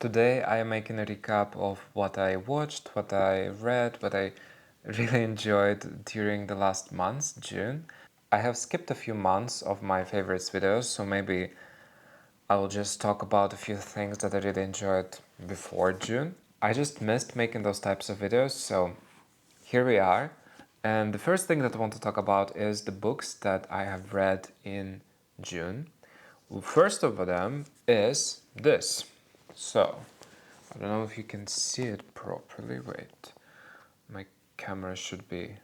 Today I am making a recap of what I watched, what I read, what I really enjoyed during the last months, June. I have skipped a few months of my favorites videos, so maybe I will just talk about a few things that I really enjoyed before June. I just missed making those types of videos, so here we are. And the first thing that I want to talk about is the books that I have read in June. First of them is this. So, I don't know if you can see it properly. Wait, my camera should be.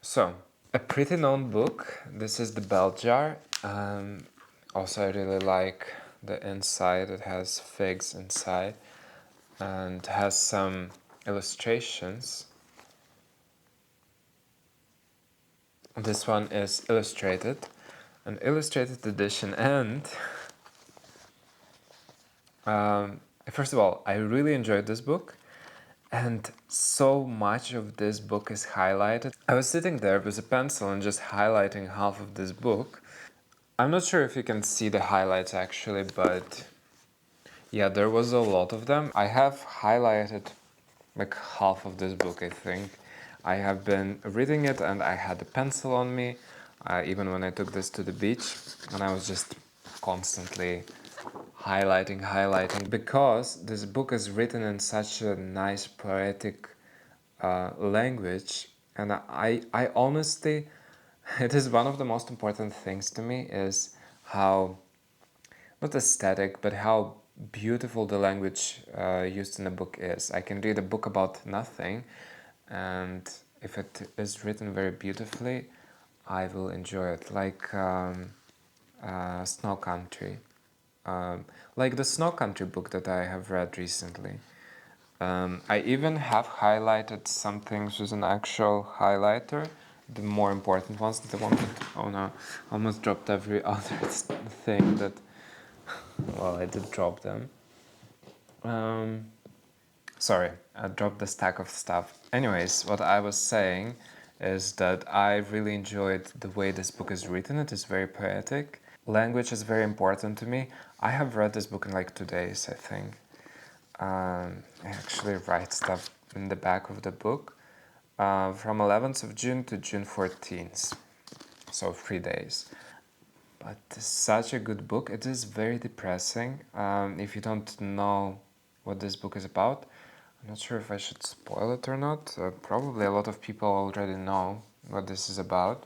So, a pretty known book. This is The Bell Jar. Also, I really like the inside. It has figs inside and has some illustrations. This one is illustrated, an illustrated edition, and first of all, I really enjoyed this book, and so much of this book is highlighted. I was sitting there with a pencil and just highlighting half of this book. I'm not sure if you can see the highlights actually, but yeah, there was a lot of them. I have highlighted like half of this book, I think. I have been reading it and I had a pencil on me, even when I took this to the beach, and I was just constantly highlighting, because this book is written in such a nice poetic language, and I honestly, it is one of the most important things to me is how, not aesthetic, but how beautiful the language used in the book is. I can read a book about nothing, and if it is written very beautifully, I will enjoy it. Like Snow Country. Like the Snow Country book that I have read recently. I even have highlighted some things with an actual highlighter, the more important ones that I wanted. Oh no, almost dropped every other thing that, well, I did drop them. Sorry, I dropped the stack of stuff. Anyways, what I was saying is that I really enjoyed the way this book is written. It is very poetic. Language is very important to me. I have read this book in like 2 days, I think. I actually write stuff in the back of the book. From 11th of June to June 14th, so 3 days. But it's such a good book. It is very depressing. If you don't know what this book is about, I'm not sure if I should spoil it or not. Probably a lot of people already know what this is about.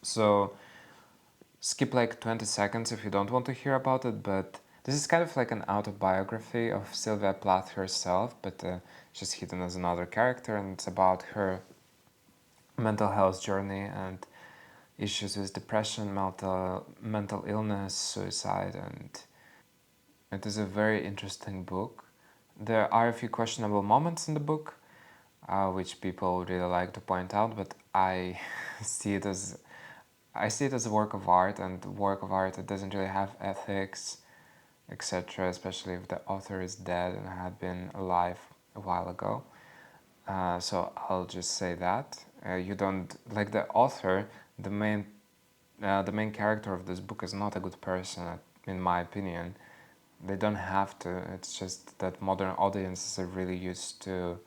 So skip like 20 seconds if you don't want to hear about it, but this is kind of like an autobiography of Sylvia Plath herself, but she's hidden as another character, and it's about her mental health journey and issues with depression, mental illness, suicide, and it is a very interesting book. There are a few questionable moments in the book, which people really like to point out, but I see it as a work of art, and work of art that doesn't really have ethics, etc., especially if the author is dead and had been alive a while ago. So I'll just say that you don't like the author. The main character of this book is not a good person, in my opinion. They don't have to. It's just that modern audiences are really used to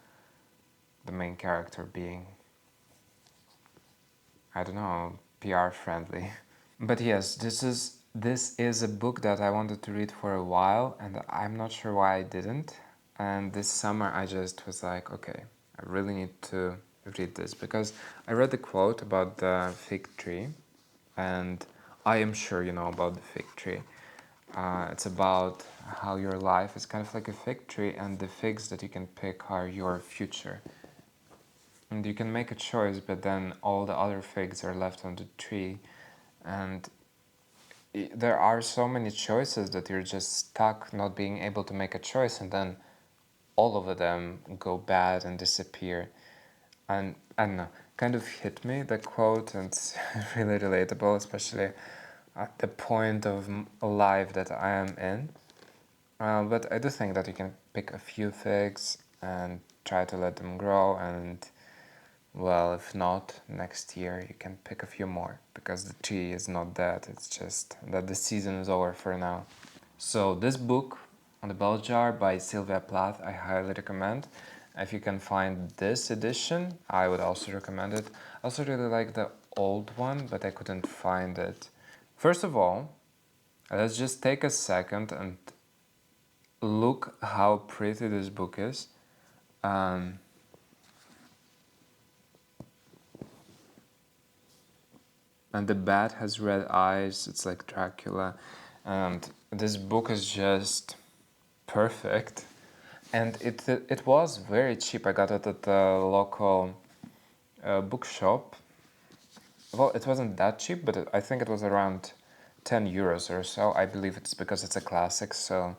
the main character being, I don't know, PR friendly. But yes, this is a book that I wanted to read for a while, and I'm not sure why I didn't. And this summer I just was like, okay, I really need to read this, because I read the quote about the fig tree, and I am sure you know about the fig tree. It's about how your life is kind of like a fig tree, and the figs that you can pick are your future. And you can make a choice, but then all the other figs are left on the tree, and there are so many choices that you're just stuck not being able to make a choice, and then all of them go bad and disappear. And I don't know, kind of hit me, the quote, and it's really relatable, especially at the point of life that I am in. But I do think that you can pick a few figs and try to let them grow, and Well, if not, next year you can pick a few more, because the tree is not dead, it's just that the season is over for now. So this book, On the Bell Jar by Sylvia Plath, I highly recommend. If you can find this edition, I would also recommend it. I also really like the old one, but I couldn't find it. First of all, let's just take a second and look how pretty this book is. And the bat has red eyes, it's like Dracula. And this book is just perfect. And it was very cheap. I got it at the local bookshop. Well, it wasn't that cheap, but I think it was around 10 euros or so. I believe it's because it's a classic, so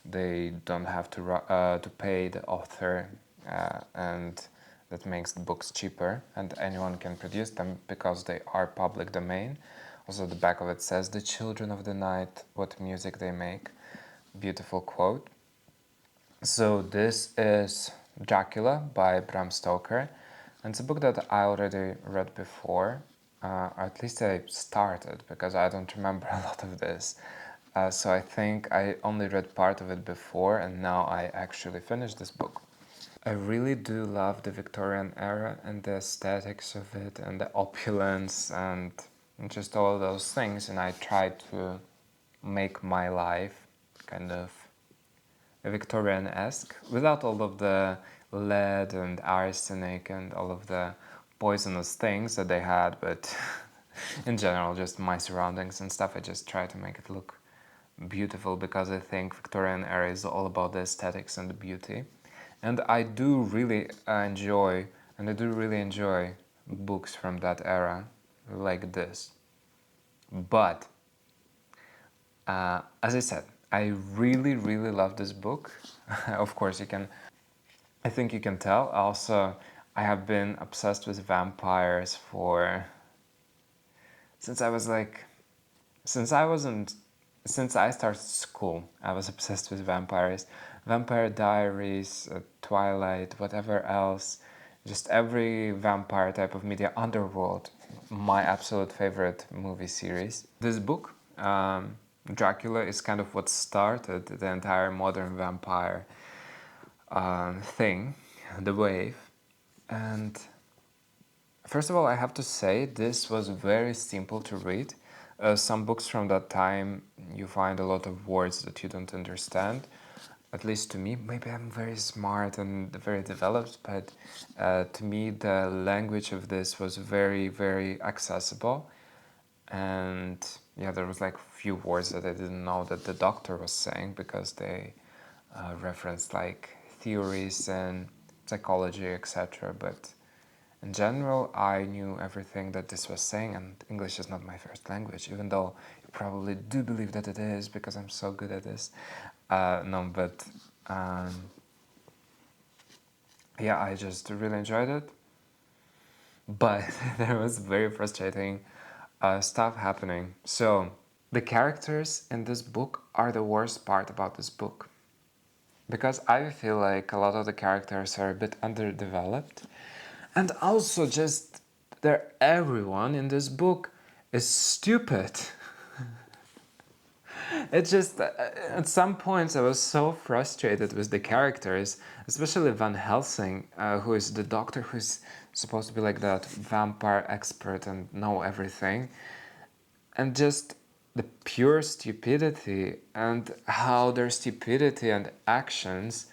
they don't have to pay the author, and that makes the books cheaper, and anyone can produce them because they are public domain. Also, the back of it says, "The children of the night, what music they make." Beautiful quote. So this is Dracula by Bram Stoker, and it's a book that I already read before. At least I started, because I don't remember a lot of this. So I think I only read part of it before, and now I actually finished this book. I really do love the Victorian era and the aesthetics of it and the opulence and just all of those things, and I try to make my life kind of Victorian-esque without all of the lead and arsenic and all of the poisonous things that they had, but in general, just my surroundings and stuff, I just try to make it look beautiful, because I think Victorian era is all about the aesthetics and the beauty. And I do really enjoy books from that era like this. But as I said, I really, really love this book. Of course, I think you can tell. Also, I have been obsessed with vampires since I was like, since I started school, I was obsessed with vampires. Vampire Diaries, Twilight, whatever else, just every vampire type of media, Underworld, my absolute favorite movie series. This book, Dracula, is kind of what started the entire modern vampire thing, the wave. And first of all, I have to say this was very simple to read. Some books from that time, you find a lot of words that you don't understand. At least to me, maybe I'm very smart and very developed, but to me the language of this was very, very accessible. And yeah, there was like few words that I didn't know that the doctor was saying, because they referenced like theories and psychology, etc. But in general, I knew everything that this was saying, and English is not my first language, even though you probably do believe that it is, because I'm so good at this. No, but yeah, I just really enjoyed it. But there was very frustrating stuff happening. So, the characters in this book are the worst part about this book. Because I feel like a lot of the characters are a bit underdeveloped. And also just everyone in this book is stupid. It's just, at some points I was so frustrated with the characters, especially Van Helsing, who is the doctor who's supposed to be like that vampire expert and know everything. And just the pure stupidity, and how their stupidity and actions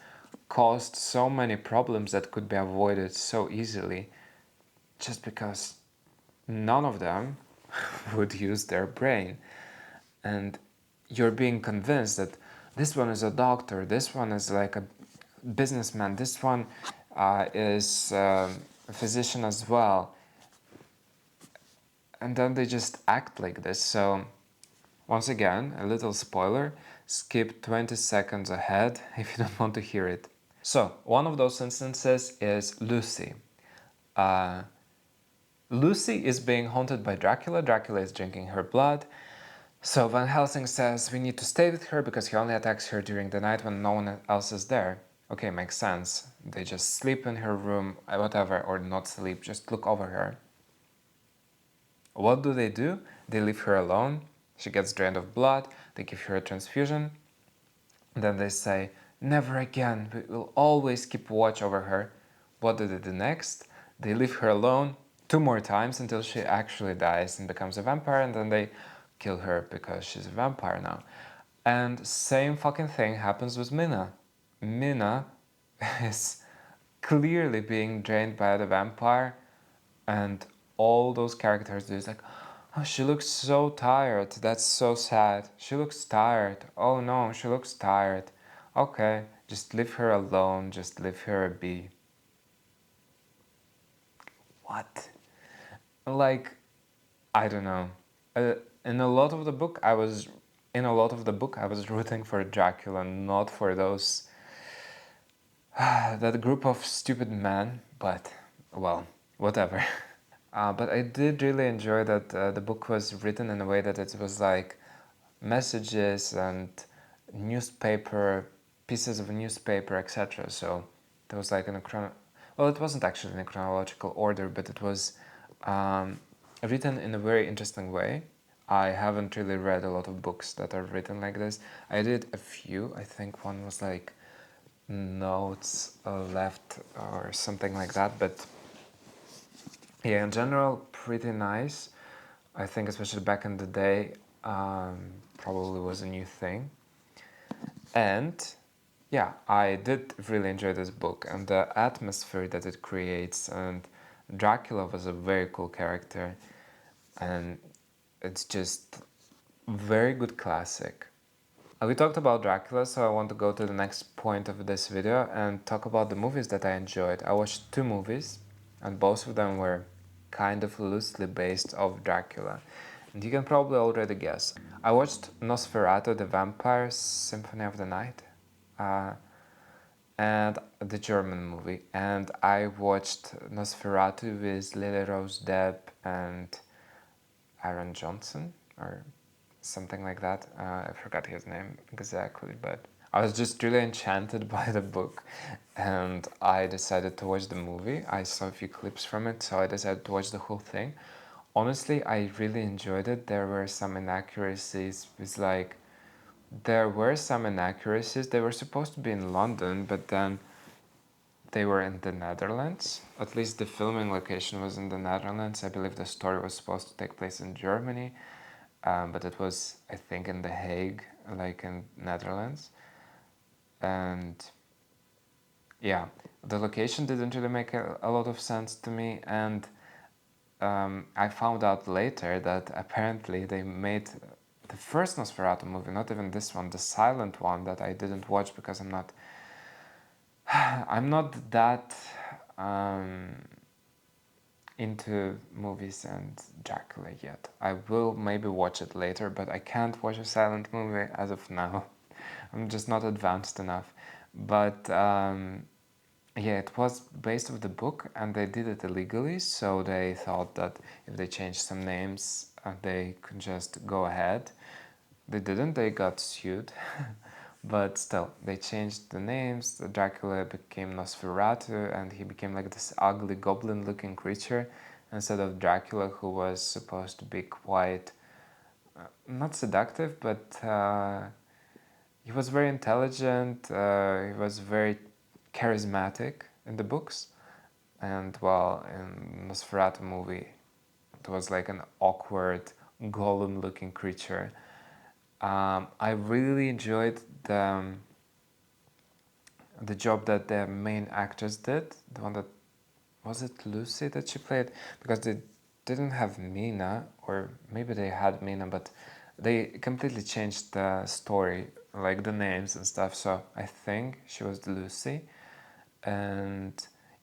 caused so many problems that could be avoided so easily, just because none of them would use their brain. And you're being convinced that this one is a doctor, this one is like a businessman, this one is a physician as well. And then they just act like this. So, once again, a little spoiler, skip 20 seconds ahead if you don't want to hear it. So, one of those instances is Lucy. Lucy is being haunted by Dracula. Dracula is drinking her blood. So Van Helsing says we need to stay with her because he only attacks her during the night when no one else is there. Okay, makes sense. They just sleep in her room, whatever, or not sleep, just look over her. What do? They leave her alone. She gets drained of blood. They give her a transfusion. Then they say, never again, we will always keep watch over her. What do they do next? They leave her alone 2 more times until she actually dies and becomes a vampire, and then they kill her because she's a vampire now. And same fucking thing happens with Mina. Mina is clearly being drained by the vampire, and all those characters do is like, oh, she looks so tired. That's so sad. She looks tired. Oh no, she looks tired. Okay, just leave her alone. Just leave her be. What? Like, I don't know. In a lot of the book, I was rooting for Dracula, not for those that group of stupid men. But well, whatever. But I did really enjoy that the book was written in a way that it was like messages and newspaper, pieces of newspaper, etc. So there was like well, it wasn't actually in a chronological order, but it was written in a very interesting way. I haven't really read a lot of books that are written like this. I did a few. I think one was like notes left or something like that, but yeah, in general, pretty nice. I think especially back in the day, probably was a new thing. And yeah, I did really enjoy this book and the atmosphere that it creates. And Dracula was a very cool character, and it's just very good classic. We talked about Dracula, so I want to go to the next point of this video and talk about the movies that I enjoyed. I watched 2 movies, and both of them were kind of loosely based off Dracula. And you can probably already guess. I watched Nosferatu, the Vampire Symphony of the Night, and the German movie. And I watched Nosferatu with Lily Rose Depp and Aaron Johnson, or something like that. I forgot his name exactly, but I was just really enchanted by the book, and I decided to watch the movie. I saw a few clips from it, so I decided to watch the whole thing. Honestly, I really enjoyed it. There were some inaccuracies with there were some inaccuracies. They were supposed to be in London, but then they were in the Netherlands. At least the filming location was in the Netherlands. I believe the story was supposed to take place in Germany, but it was, I think, in The Hague, like in Netherlands. And yeah, the location didn't really make a lot of sense to me. And I found out later that apparently they made the first Nosferatu movie, not even this one, the silent one that I didn't watch because I'm not that into movies and Dracula yet. I will maybe watch it later, but I can't watch a silent movie as of now. I'm just not advanced enough. But yeah, it was based on the book, and they did it illegally, so they thought that if they changed some names, they could just go ahead. They didn't, they got sued. But still, they changed the names. Dracula became Nosferatu, and he became like this ugly goblin-looking creature instead of Dracula, who was supposed to be quite, not seductive, but he was very intelligent, he was very charismatic in the books. And well, in Nosferatu movie, it was like an awkward golem-looking creature. I really enjoyed the job that the main actress did. The one that was it Lucy that she played, because they didn't have Mina, or maybe they had Mina, but they completely changed the story, like the names and stuff. So I think she was Lucy, and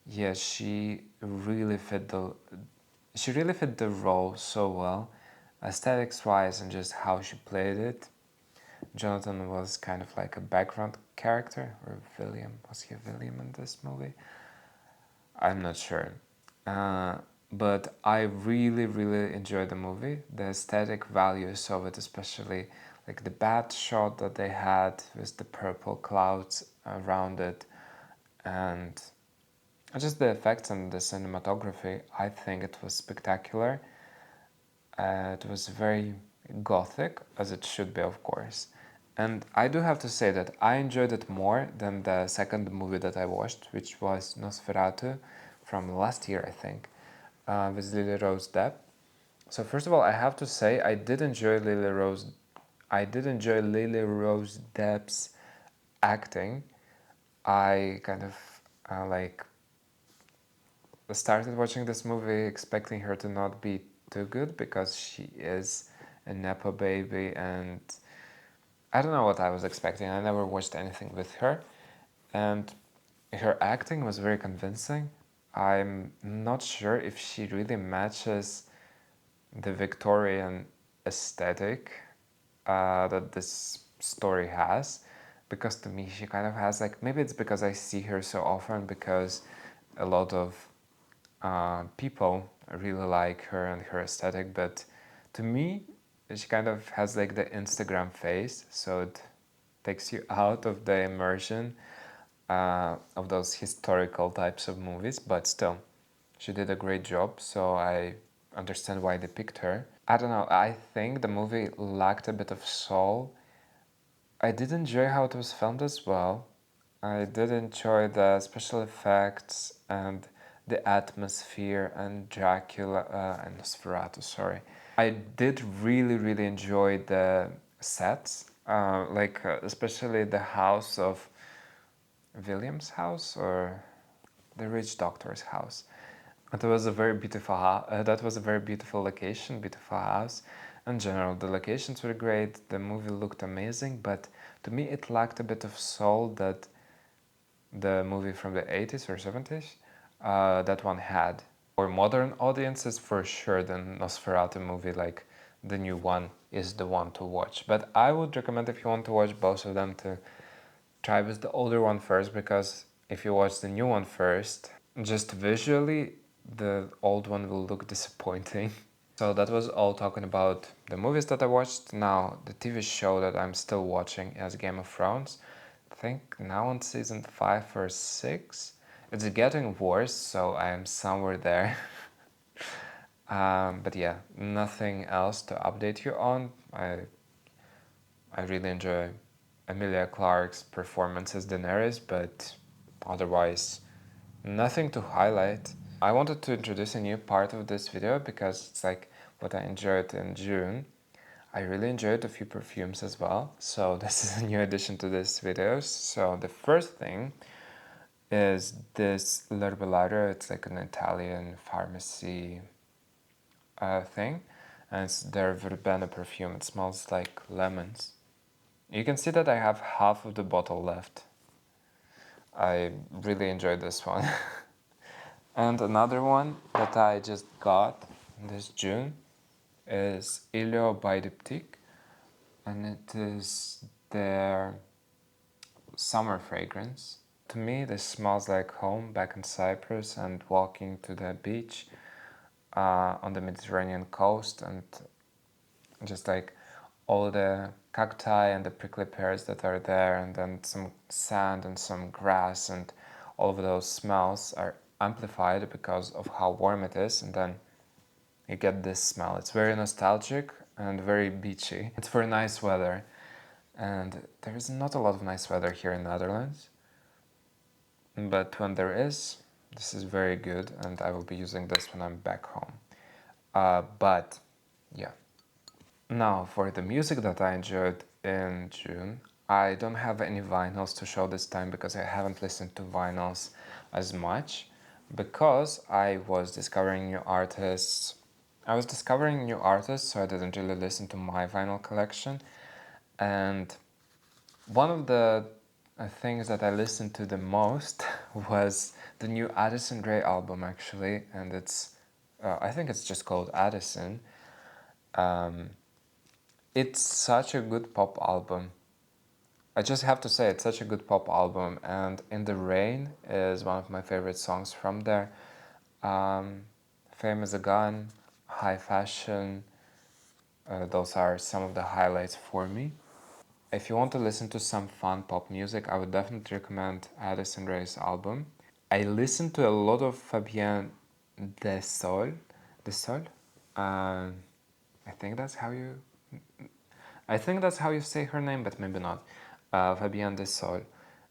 yeah, she really fit the role so well, aesthetics wise, and just how she played it. Jonathan was kind of like a background character, or William. Was he a William in this movie? I'm not sure. But I really, really enjoyed the movie. The aesthetic values of it, especially like the bat shot that they had with the purple clouds around it, and just the effects and the cinematography, I think it was spectacular. It was very gothic, as it should be, of course. And I do have to say that I enjoyed it more than the second movie that I watched, which was Nosferatu from last year, I think, with Lily Rose Depp. So first of all, I have to say I did enjoy Lily Rose. I did enjoy Lily Rose Depp's acting. I kind of like started watching this movie expecting her to not be too good because she is a nepo baby, and I don't know what I was expecting. I never watched anything with her, and her acting was very convincing. I'm not sure if she really matches the Victorian aesthetic that this story has, because to me she kind of has like, maybe it's because I see her so often, because a lot of people really like her and her aesthetic, but to me she kind of has like the Instagram face, so it takes you out of the immersion of those historical types of movies. But still, she did a great job, so I understand why they picked her. I don't know, I think the movie lacked a bit of soul. I did enjoy how it was filmed as well. I did enjoy the special effects and the atmosphere and Dracula and Nosferatu, sorry. I did really enjoy the sets, especially the house of William's house, or the rich doctor's house. That was a very beautiful. That was a very beautiful location, beautiful house. In general, the locations were great. The movie looked amazing, but to me, it lacked a bit of soul that the movie from the 80s or 70s that one had. For modern audiences, for sure, the Nosferatu movie, like the new one, is the one to watch. But I would recommend, if you want to watch both of them, to try with the older one first, because if you watch the new one first, just visually, the old one will look disappointing. So that was all talking about the movies that I watched. Now, the TV show that I'm still watching is Game of Thrones. I think now on season 5 or 6. It's getting worse, so I am somewhere there. But yeah, nothing else to update you on. I really enjoy Emilia Clarke's performance as Daenerys, but otherwise, nothing to highlight. I wanted to introduce a new part of this video because it's like what I enjoyed in June. I really enjoyed a few perfumes as well, so this is a new addition to this videos. So the first thing is this lerbolario. It's like an Italian pharmacy thing, and it's their verbena perfume. It smells like lemons. You can see that I have half of the bottle left. I really enjoyed this one. And another one that I just got this June is Ilio by Diptyques, and it is their summer fragrance. To me, this smells like home back in Cyprus and walking to the beach on the Mediterranean coast, and just like all the cacti and the prickly pears that are there, and then some sand and some grass, and all of those smells are amplified because of how warm it is, and then you get this smell. It's very nostalgic and very beachy. It's for nice weather, and there is not a lot of nice weather here in the Netherlands, but when there is, this is very good, and I will be using this when I'm back home. But yeah. Now, for the music that I enjoyed in June, I don't have any vinyls to show this time because I haven't listened to vinyls as much, because I was discovering new artists. So I didn't really listen to my vinyl collection. And one of the things that I listened to the most was the new Addison Rae album, actually, and I think it's just called Addison. It's such a good pop album. I just have to say, it's such a good pop album, and In the Rain is one of my favorite songs from there. Fame is a Gun, High Fashion, those are some of the highlights for me. If you want to listen to some fun pop music, I would definitely recommend Addison Rae's album. I listened to a lot of Fabienne Desol. Desol? I think that's how you. I think that's how you say her name, but maybe not. Fabienne Desol.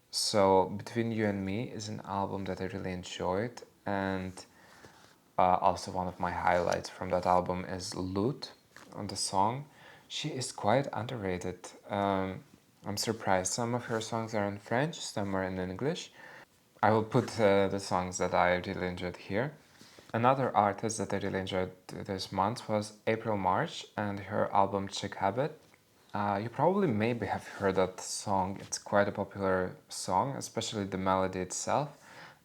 So Between You and Me is an album that I really enjoyed, and also one of my highlights from that album is Lute on the song. She is quite underrated. I'm surprised. Some of her songs are in French, some are in English. I will put the songs that I really enjoyed here. Another artist that I really enjoyed this month was April March and her album Chick Habit. You probably maybe have heard that song. It's quite a popular song, especially the melody itself.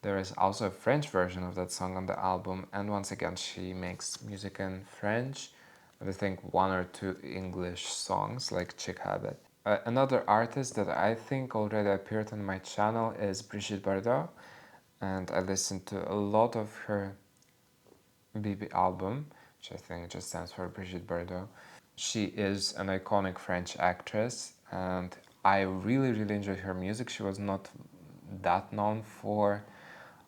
There is also a French version of that song on the album, and once again, she makes music in French. And I think one or two English songs like Chick Habit. Another artist that I think already appeared on my channel is Brigitte Bardot, and I listened to a lot of her BB album, which I think just stands for Brigitte Bardot. She is an iconic French actress, and I really, really enjoyed her music. She was not that known for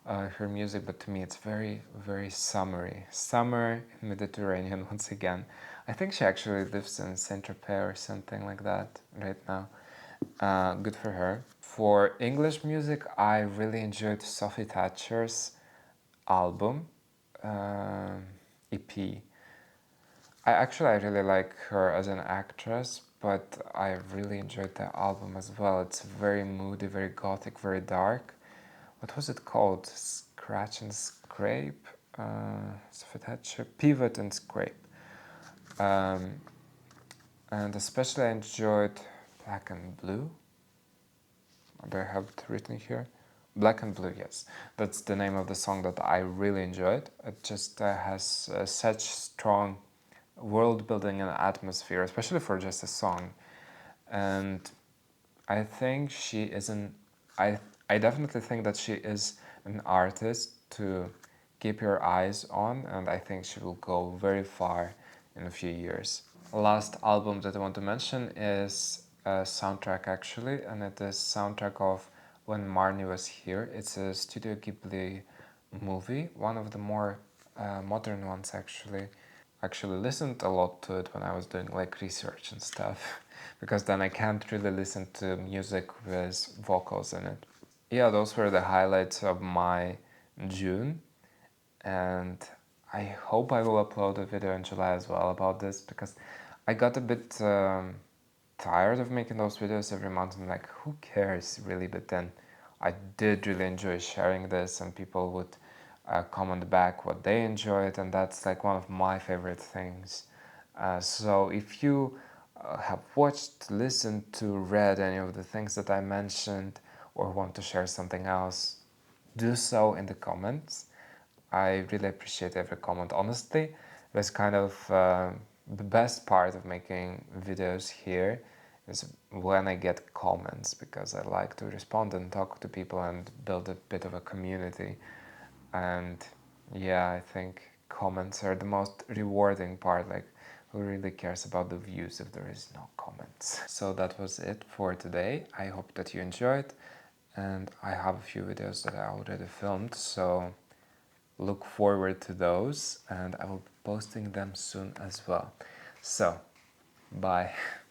her music, but to me it's very, very summery. Summer in Mediterranean once again. I think she actually lives in Saint-Tropez or something like that right now. Good for her. For English music, I really enjoyed Sophie Thatcher's album, EP. I really like her as an actress, but I really enjoyed the album as well. It's very moody, very gothic, very dark. What was it called? Scratch and Scrape? Sophie Thatcher? Pivot and Scrape. Um, and especially I enjoyed Black and Blue. Do I have it written here? Black and Blue, yes. That's the name of the song that I really enjoyed. It just has such strong world building and atmosphere, especially for just a song. And I think she is I definitely think that she is an artist to keep your eyes on, and I think she will go very far in a few years. Last album that I want to mention is a soundtrack actually, and it is soundtrack of When Marnie Was Here. It's a Studio Ghibli movie, one of the more modern ones actually. Actually listened a lot to it when I was doing like research and stuff because then I can't really listen to music with vocals in it. Yeah, those were the highlights of my June, and I hope I will upload a video in July as well about this because I got a bit tired of making those videos every month. I'm like, who cares really? But then I did really enjoy sharing this, and people would comment back what they enjoyed, and that's like one of my favorite things. So if you have watched, listened to, read any of the things that I mentioned, or want to share something else, do so in the comments. I really appreciate every comment. Honestly, that's kind of the best part of making videos here is when I get comments, because I like to respond and talk to people and build a bit of a community. And yeah, I think comments are the most rewarding part. Like, who really cares about the views if there is no comments? So that was it for today. I hope that you enjoyed, and I have a few videos that I already filmed, so look forward to those, and I will be posting them soon as well. So, bye.